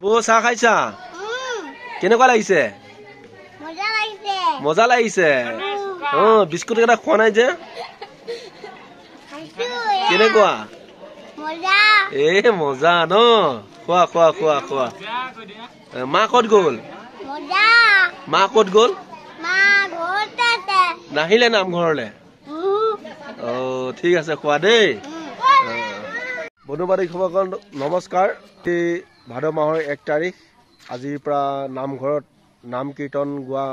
ও চাহ খাইছা কেনেকুৱা লাগিছে মজা লাগিছে বিস্কুট এটা খোৱা নাই যে কেনেকুৱা এ মজা ন খোৱা খোৱা খোৱা খোৱা মা ক'ত গ'ল মা ক'ত গ'ল নাহিলে নামঘৰলে ঠিক আছে খোৱা দেই বন্ধু বান্ধৱীসকল নমস্কাৰ ভাদ মাহৰ 1 তাৰিখ আজিৰ পৰা নামঘৰত নাম কীৰ্তন গোৱা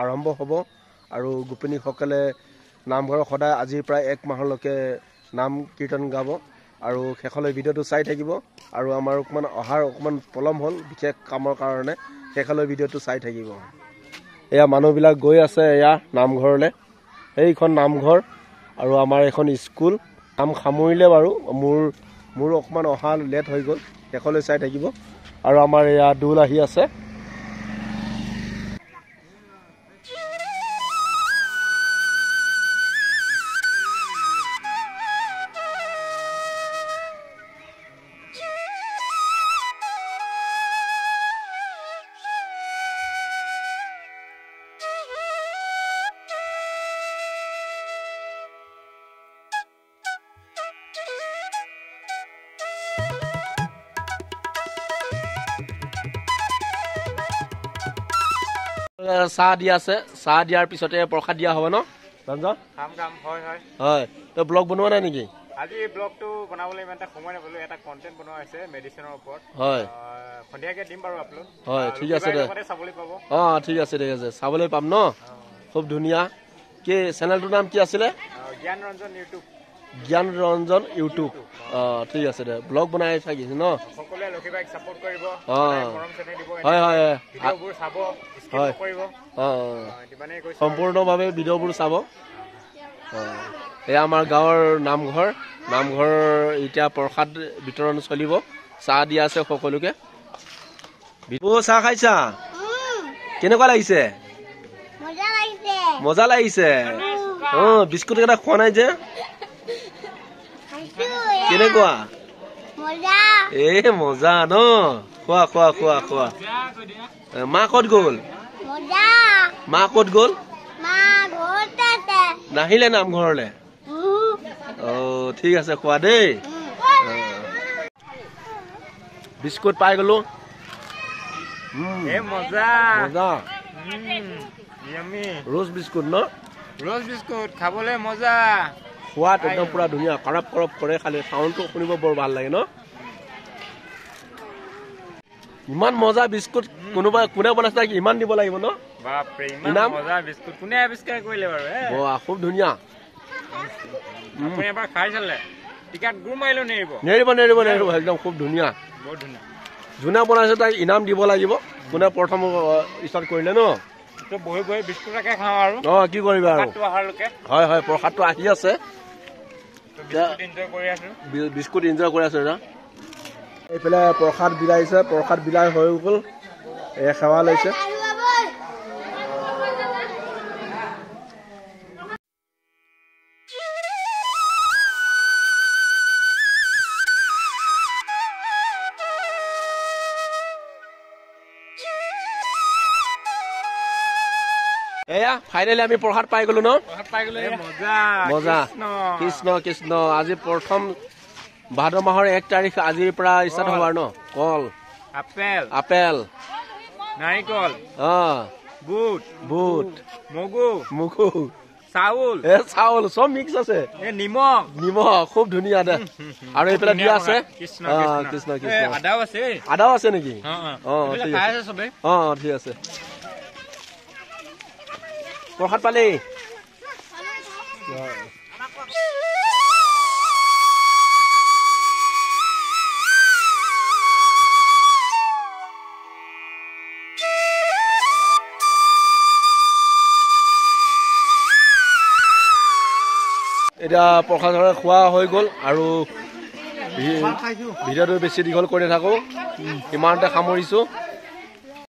আৰম্ভ হ'ব আৰু গোপিনীসকলে নামঘৰৰ সদায় আজিৰ পৰা 1 মাহলৈকে নাম কীৰ্তন গাব আৰু শেষলৈ ভিডিঅ'টো চাই থাকিব আৰু আমাৰ অকমান অহাৰ অকমান পলম হ'ল বিশেষ কামৰ কাৰণে শেষলৈ ভিডিঅ'টো চাই থাকিব এয়া মানুহবিলাক গৈ আছে এয়া নামঘৰলৈ এইখন নামঘৰ আৰু আমাৰ এখন স্কুল নাম সামৰিলে বাৰু মোৰ অকমান অহা লেট হৈ গ'ল শেষলৈ চাই থাকিব আৰু আমাৰ এয়া দুল আহি আছে চাহ দিয়া আছে চাহ দিয়াৰ পিছতে প্ৰসাদ দিয়া হ'ব ন ৰঞ্জন হয় তই ব্লগ বনোৱা নাই নেকি আজি ব্লগটো বনাবলৈ ইমানটা সময় নাপালো এটা কন্টেন্ট বনোৱা হৈছে মেডিচিনৰ ওপৰত হয় সন্ধিয়াকে দিম বাৰু আপলোড হয় ঠিক আছে দে চাবলৈ পাব ঠিক আছে চাবলৈ পাম ন খুব ধুনীয়া কি চেনেলটোৰ নাম কি আছিলে জ্ঞান ৰঞ্জন ইউটিউব ঠিক আছে দে ব্লগ বনাই থাকিছে ন সকলোৱে লক্ষীবাইক সাপোৰ্ট কৰিব মৰম চেনেহ দিব হয় হয় ভিডিঅ'বোৰ চাব স্কিপ কৰিব সম্পূৰ্ণভাৱে ভিডিঅ'বোৰ চাব এয়া আমাৰ গাঁৱৰ নামঘৰ এতিয়া প্ৰসাদ বিতৰণ চলিব চাহ দিয়া আছে সকলোকে চাহ খাইছা কেনেকুৱা লাগিছে মজা লাগিছে বিস্কুট এটা খোৱা নাই যে কেনেকুৱা এ মজা ন খোৱা খোৱা খোৱা খোৱা মা ক'ত গ'ল নাহিলে নামঘৰলে ঠিক আছে খোৱা দেই বিস্কুট পাই গলো মজা ৰোজ বিস্কুট ন ৰোজ বিস্কুট খাবলৈ মজা সোৱাদ একদম পুৰা ধুনীয়া কৰপ কৰপ কৰে খালি চাউণ্ডটো শুনিব বৰ ভাল লাগে ন ইমান মজা বিস্কুট কোনে বনাইছে তাক ইমান দিব লাগিব ন বাপৰে ইমান মজা বিস্কুট কোনে আৱিষ্কাৰ কৰিলে বাৰু খুব ধুনীয়া আপুনি এবাৰ খাই চালে টিকেট গুৰ মাৰিলেও নেৰিব একদম খুব ধুনীয়া বহুত ধুনীয়া যোনে বনাইছে তাক ইনাম দিব লাগিব কোনে প্ৰথম ষ্টাৰ্ট কৰিলে ন বহি বহি বিস্কুট একে খাওঁ আৰু কি কৰিবা আৰু হয় হয় প্ৰসাদটো আহি আছে বিস্কুট এনজয় কৰি আছো না এইফালে প্ৰসাদ বিলাইছে প্ৰসাদ বিলাই হৈ গ'ল সেৱা লৈছে এয়া ফাইনেলি আমি প্ৰসাদ পাই গলো ন মজা কৃষ্ণ কৃষ্ণ আজি প্ৰথম ভাদ মাহৰ 1 তাৰিখ আজিৰ পৰা ষ্টাৰ্ট হ'ব আৰু ন কল আপেল নাৰিকল বুট মগু চাউল চব মিক্স আছে নিমখ খুব ধুনীয়া দে আৰু এইফালে দিয়া আছে কৃষ্ণ আদাও আছে নেকি ঠিক আছে প্ৰসাদ পালি এতিয়া প্ৰসাদ খোৱা হৈ গ'ল আৰু ভিডিঅ'টো বেছি দীঘল কৰি নাথাকো ইমানতে সামৰিছো